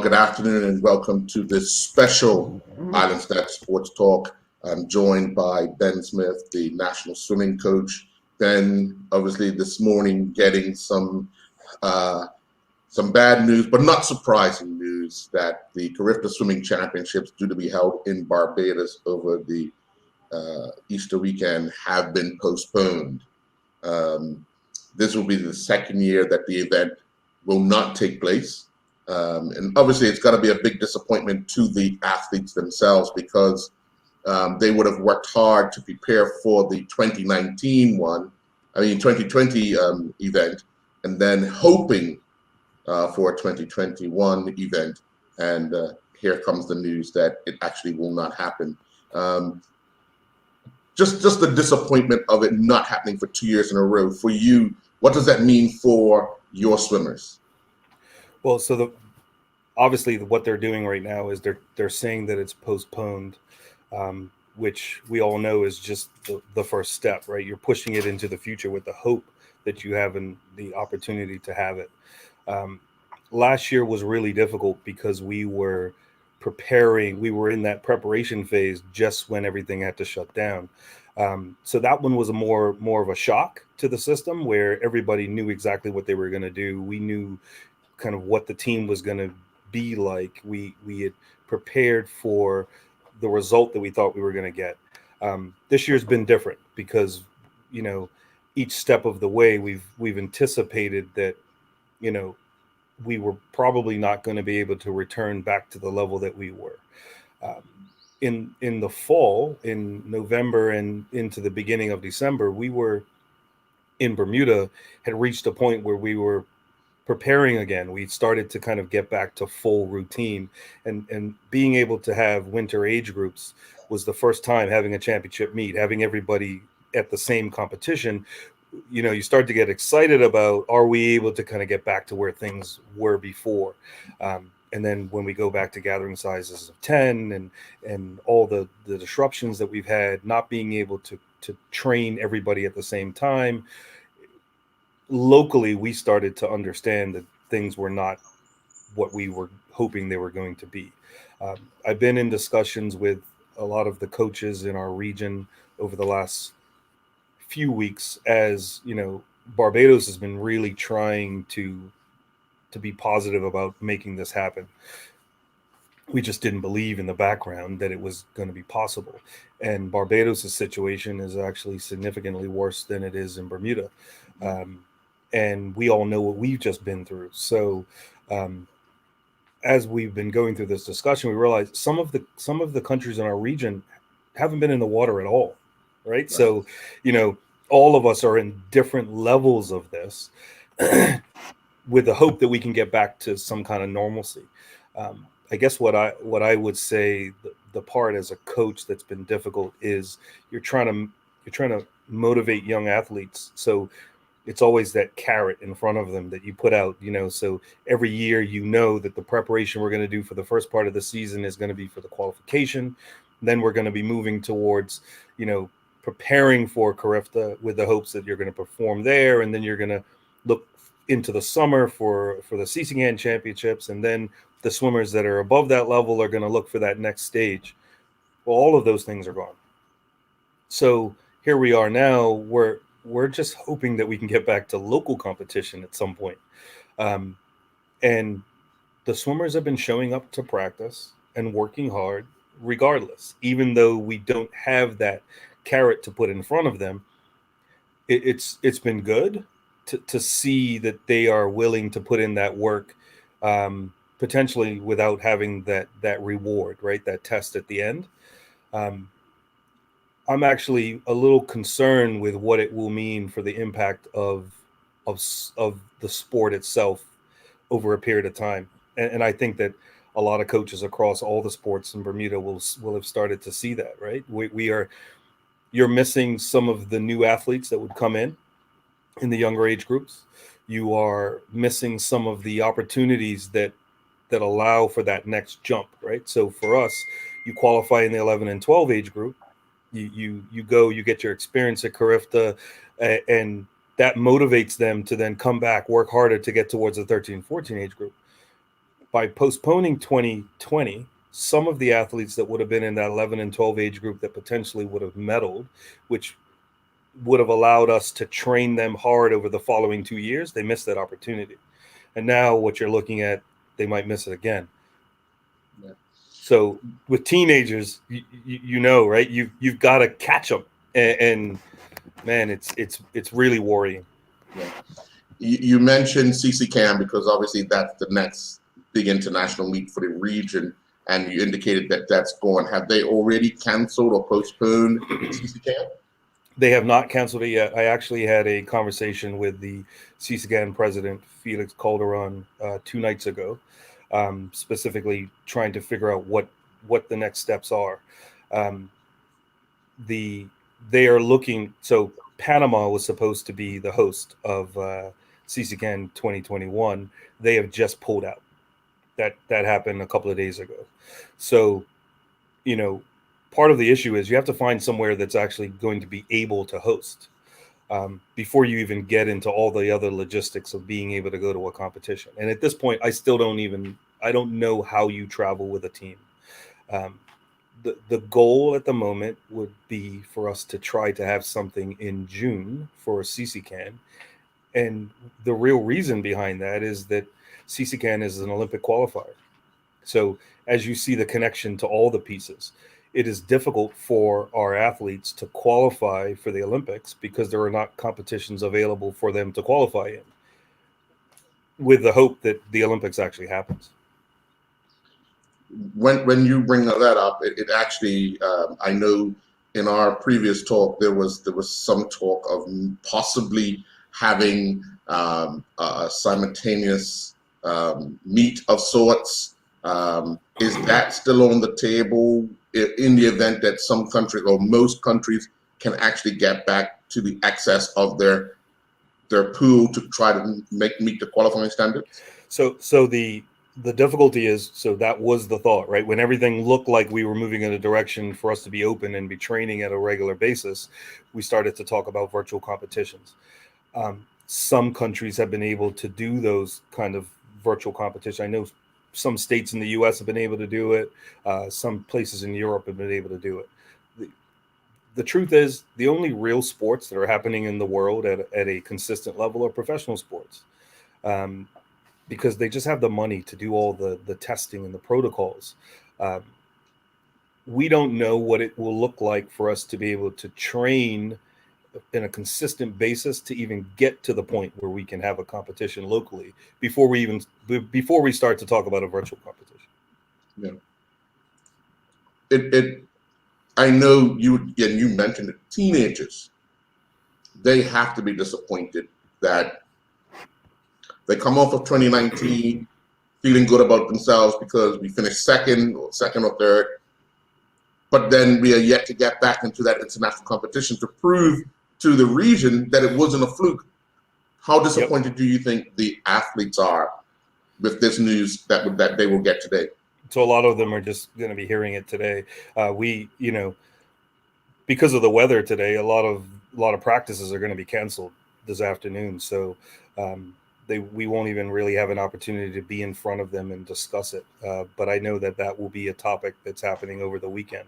Good afternoon and welcome to this special Island Stat Sports Talk. I'm joined by Ben Smith, the national swimming coach. Ben, obviously this morning getting some bad news, but not surprising news, that the Carifta Swimming Championships due to be held in Barbados over the Easter weekend have been postponed. This will be the second year that the event will not take place. And obviously, it's got to be a big disappointment to the athletes themselves because they would have worked hard to prepare for the 2020 event, and then hoping for a 2021 event. And here comes the news that it actually will not happen. Just the disappointment of it not happening for 2 years in a row. For you, what does that mean for your swimmers? Well, so obviously what they're doing right now is they're saying that it's postponed, which we all know is just the first step, right? You're pushing it into the future with the hope that you have in the opportunity to have it. Last year was really difficult because we were in that preparation phase just when everything had to shut down. So that one was more of a shock to the system, where everybody knew exactly what they were going to do. We knew kind of what the team was going to be like. We had prepared for the result that we thought we were going to get. This year's been different because, each step of the way we've anticipated that, we were probably not going to be able to return back to the level that we were. In the fall, in November and into the beginning of December, we were in Bermuda, had reached a point where we were preparing again. We started to kind of get back to full routine, and being able to have winter age groups was the first time having a championship meet, having everybody at the same competition. You start to get excited about, are we able to kind of get back to where things were before? And then when we go back to gathering sizes of 10 and all the disruptions that we've had, not being able to train everybody at the same time, locally, we started to understand that things were not what we were hoping they were going to be. I've been in discussions with a lot of the coaches in our region over the last few weeks, as Barbados has been really trying to be positive about making this happen. We just didn't believe in the background that it was going to be possible. And Barbados' situation is actually significantly worse than it is in Bermuda. And we all know what we've just been through. So as we've been going through this discussion, we realized some of the countries in our region haven't been in the water at all, right? So, all of us are in different levels of this with the hope that we can get back to some kind of normalcy. I guess what I would say the part as a coach that's been difficult is you're trying to motivate young athletes. So it's always that carrot in front of them that you put out, so every year, that the preparation we're going to do for the first part of the season is going to be for the qualification. Then we're going to be moving towards, preparing for Carifta with the hopes that you're going to perform there. And then you're going to look into the summer for the Seasingham Championships. And then the swimmers that are above that level are going to look for that next stage. Well, all of those things are gone. So here we are now, we're just hoping that we can get back to local competition at some point. And the swimmers have been showing up to practice and working hard regardless, even though we don't have that carrot to put in front of them. It's been good to see that they are willing to put in that work, potentially without having that reward, right? That test at the end. I'm actually a little concerned with what it will mean for the impact of the sport itself over a period of time. And I think that a lot of coaches across all the sports in Bermuda will have started to see that, right? You're missing some of the new athletes that would come in the younger age groups. You are missing some of the opportunities that allow for that next jump, right? So for us, you qualify in the 11 and 12 age group. You get your experience at Carifta, and that motivates them to then come back, work harder to get towards the 13, 14 age group. By postponing 2020, some of the athletes that would have been in that 11 and 12 age group that potentially would have medaled, which would have allowed us to train them hard over the following 2 years, they missed that opportunity. And now what you're looking at, they might miss it again. Yeah. So with teenagers, you know, right? You've got to catch them, and man, it's really worrying. Yeah. You mentioned CCCAM because obviously that's the next big international meet for the region, and you indicated that that's going. Have they already canceled or postponed CCCAM? They have not canceled it yet. I actually had a conversation with the CCCAN president, Felix Calderon, 2 nights ago, specifically trying to figure out what the next steps are. They are looking. So Panama was supposed to be the host of CCCAN 2021. They have just pulled out. That happened a couple of days ago. So, you know, part of the issue is you have to find somewhere that's actually going to be able to host before you even get into all the other logistics of being able to go to a competition. And at this point, I don't know how you travel with a team. The goal at the moment would be for us to try to have something in June for CCCAN. And the real reason behind that is that CCCAN is an Olympic qualifier. So as you see the connection to all the pieces, it is difficult for our athletes to qualify for the Olympics because there are not competitions available for them to qualify in, with the hope that the Olympics actually happens. When you bring that up, it actually, I know in our previous talk there was some talk of possibly having a simultaneous meet of sorts. Is that still on the table in the event that some countries or most countries can actually get back to the excess of their pool to try to meet the qualifying standards? So the difficulty is, so that was the thought, right? When everything looked like we were moving in a direction for us to be open and be training at a regular basis, we started to talk about virtual competitions. Some countries have been able to do those kind of virtual competitions. I know some states in the US have been able to do it. Some places in Europe have been able to do it. The truth is, the only real sports that are happening in the world at a consistent level are professional sports. Because they just have the money to do all the testing and the protocols. We don't know what it will look like for us to be able to train in a consistent basis to even get to the point where we can have a competition locally before we start to talk about a virtual competition. Yeah. I know you mentioned it, teenagers, they have to be disappointed that they come off of 2019 feeling good about themselves because we finished second or third, but then we are yet to get back into that international competition to prove to the region that it wasn't a fluke. How disappointed do you think the athletes are with this news that they will get today? So a lot of them are just going to be hearing it today. Because of the weather today, a lot of practices are going to be canceled this afternoon. So we won't even really have an opportunity to be in front of them and discuss it. But I know that will be a topic that's happening over the weekend.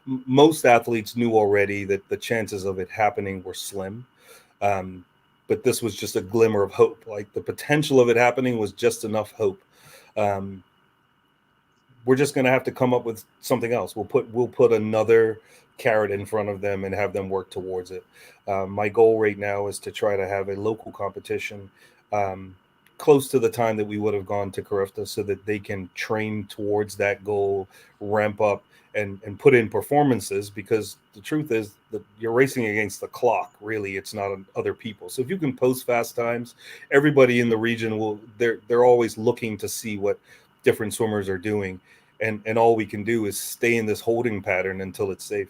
Most athletes knew already that the chances of it happening were slim. But this was just a glimmer of hope. Like the potential of it happening was just enough hope. We're just going to have to come up with something else. We'll put another carrot in front of them and have them work towards it. My goal right now is to try to have a local competition close to the time that we would have gone to Carifta so that they can train towards that goal, ramp up and put in performances, because the truth is that you're racing against the clock. Really, it's not other people. So if you can post fast times, everybody in the region they're always looking to see what different swimmers are doing. And all we can do is stay in this holding pattern until it's safe.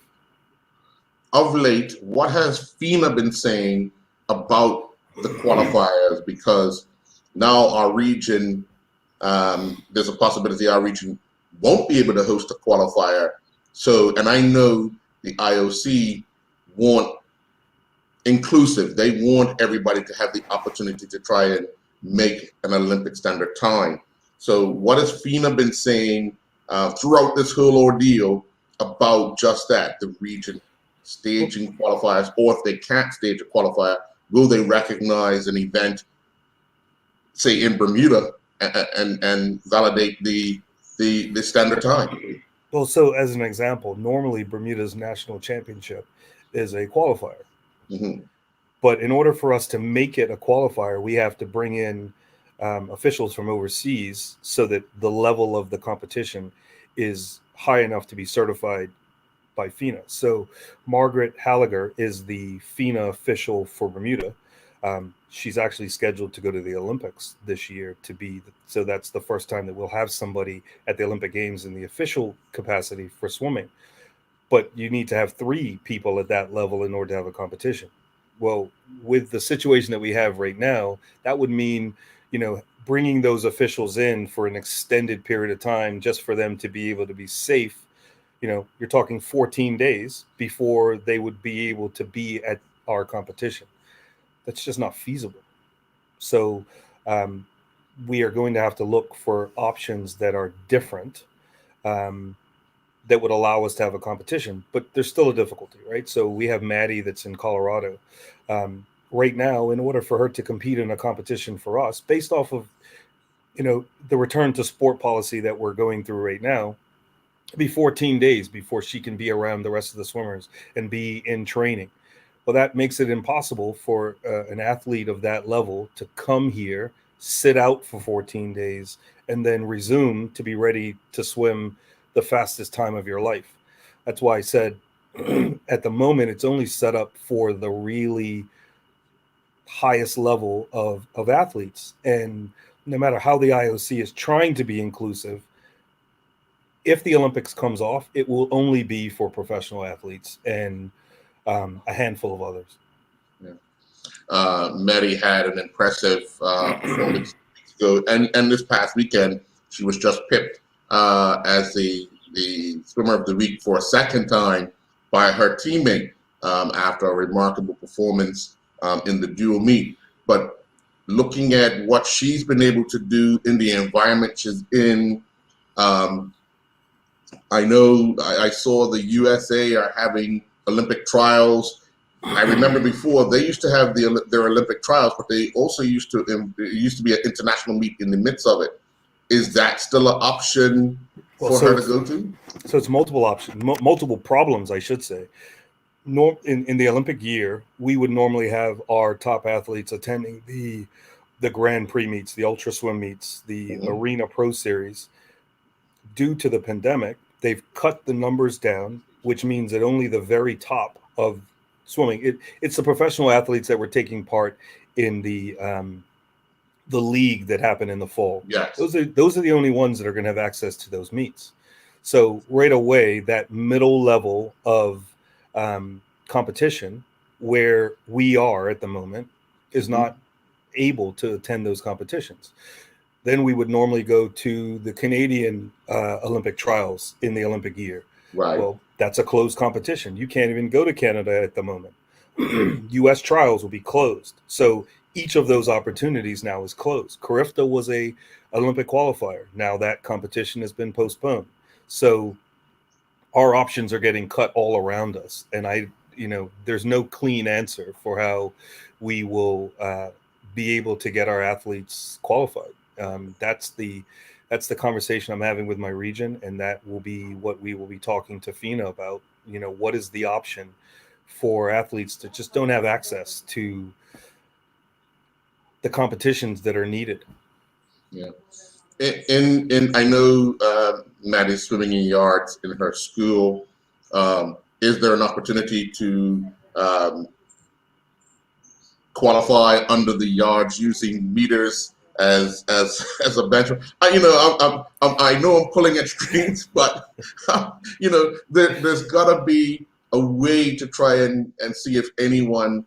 Of late, what has FINA been saying about the qualifiers? Because now our region, there's a possibility our region won't be able to host a qualifier. So, and I know the IOC want inclusive. They want everybody to have the opportunity to try and make an Olympic standard time. So what has FINA been saying throughout this whole ordeal about just that, the region staging qualifiers, or if they can't stage a qualifier, will they recognize an event, say in Bermuda, and validate the standard time? Well, so as an example, normally Bermuda's national championship is a qualifier. Mm-hmm. But in order for us to make it a qualifier, we have to bring in officials from overseas so that the level of the competition is high enough to be certified by FINA. So Margaret Halliger is the FINA official for Bermuda. She's actually scheduled to go to the Olympics this year to be. So that's the first time that we'll have somebody at the Olympic Games in the official capacity for swimming. But you need to have 3 people at that level in order to have a competition. Well, with the situation that we have right now, that would mean, bringing those officials in for an extended period of time just for them to be able to be safe. You're talking 14 days before they would be able to be at our competition. That's just not feasible. So we are going to have to look for options that are different, that would allow us to have a competition. But there's still a difficulty, right? So we have Maddie that's in Colorado. Right now, in order for her to compete in a competition for us, based off of, the return to sport policy that we're going through right now, it'll be 14 days before she can be around the rest of the swimmers and be in training. Well, that makes it impossible for an athlete of that level to come here, sit out for 14 days, and then resume to be ready to swim the fastest time of your life. That's why I said at the moment, it's only set up for the really highest level of athletes. And no matter how the IOC is trying to be inclusive, if the Olympics comes off, it will only be for professional athletes and a handful of others. Yeah. Maddie had an impressive performance ago, and this past weekend she was just pipped as the swimmer of the week for a second time by her teammate after a remarkable performance in the dual meet. But looking at what she's been able to do in the environment she's in, I know I saw the USA are having Olympic trials. I remember before they used to have their Olympic trials, but they also used to be an international meet in the midst of it. Is that still an option for her to go to? So it's multiple options, multiple problems, I should say. In the Olympic year, we would normally have our top athletes attending the Grand Prix meets, the Ultra Swim meets, the Arena Pro Series. Due to the pandemic, they've cut the numbers down, which means that only the very top of swimming, it's the professional athletes that were taking part in the league that happened in the fall. Yes. Those are the only ones that are going to have access to those meets. So right away, that middle level of competition where we are at the moment is not able to attend those competitions. Then we would normally go to the Canadian Olympic trials in the Olympic year. Right. Well, that's a closed competition. You can't even go to Canada at the moment. U.S. trials will be closed. So each of those opportunities now is closed. Carifta was a Olympic qualifier. Now that competition has been postponed. So our options are getting cut all around us. And there's no clean answer for how we will be able to get our athletes qualified. That's the conversation I'm having with my region, and that will be what we will be talking to FINA about. What is the option for athletes that just don't have access to the competitions that are needed? Yeah. And I know Maddie's swimming in yards in her school. Is there an opportunity to qualify under the yards using meters as a benchmark? I know I'm pulling at strings, but there's got to be a way to try and see if anyone,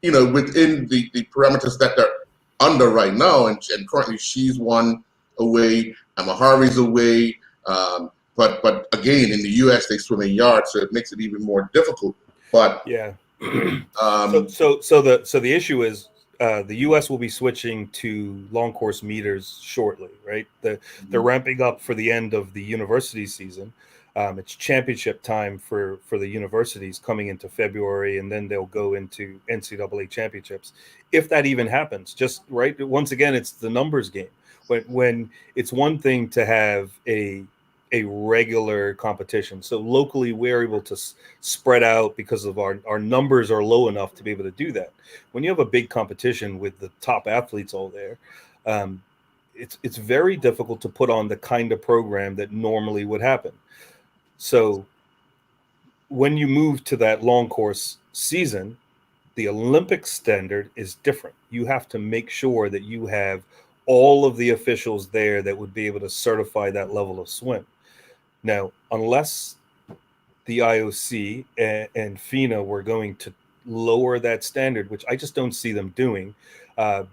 within the parameters that they're under right now, and currently she's one away, Amahari's away, but again in the U.S. they swim in yards, so it makes it even more difficult. But yeah. So the issue is the U.S. will be switching to long course meters shortly, right? They're ramping up for the end of the university season. It's championship time for the universities coming into February, and then they'll go into NCAA championships, if that even happens. Just right. Once again, it's the numbers game. When it's one thing to have a regular competition. So locally, we're able to spread out because of our numbers are low enough to be able to do that. When you have a big competition with the top athletes all there, it's very difficult to put on the kind of program that normally would happen. So when you move to that long course season, the Olympic standard is different. You have to make sure that you have all of the officials there that would be able to certify that level of swim. Now, unless the IOC and FINA were going to lower that standard, which I just don't see them doing,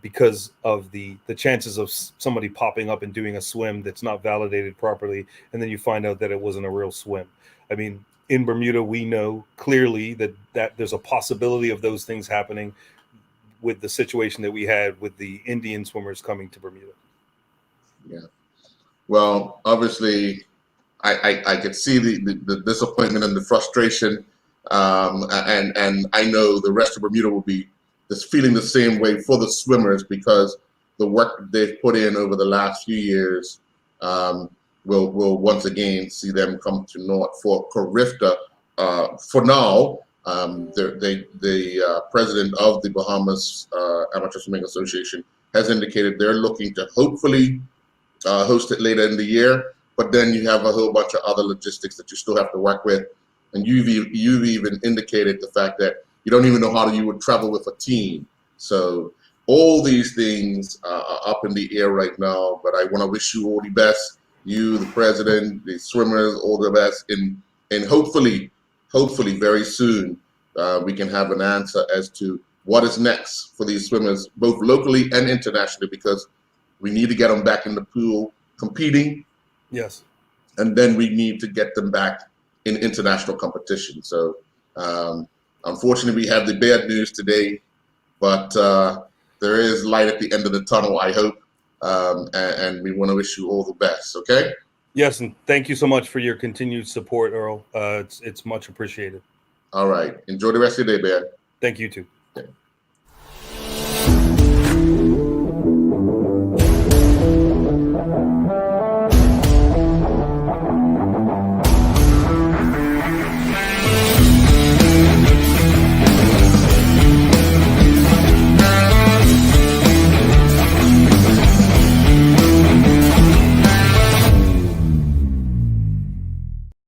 because of the chances of somebody popping up and doing a swim that's not validated properly, and then you find out that it wasn't a real swim. I mean, in Bermuda, we know clearly that there's a possibility of those things happening with the situation that we had with the Indian swimmers coming to Bermuda. Yeah. Well, obviously, I could see the disappointment and the frustration, and I know the rest of Bermuda will be just feeling the same way for the swimmers, because the work they've put in over the last few years will once again see them come to naught. For Carifta, for now, the president of the Bahamas Amateur Swimming Association has indicated they're looking to hopefully host it later in the year. But then you have a whole bunch of other logistics that you still have to work with. And you've even indicated the fact that you don't even know how you would travel with a team. So all these things are up in the air right now. But I want to wish you all the best. You, the president, the swimmers, all the best. And hopefully very soon we can have an answer as to what is next for these swimmers, both locally and internationally, because we need to get them back in the pool competing. Yes. And then we need to get them back in international competition. So unfortunately, we have the bad news today, but there is light at the end of the tunnel, I hope. And we want to wish you all the best, okay? Yes, and thank you so much for your continued support, Earl. It's much appreciated. All right. Enjoy the rest of your day, Bear. Thank you, too. Okay.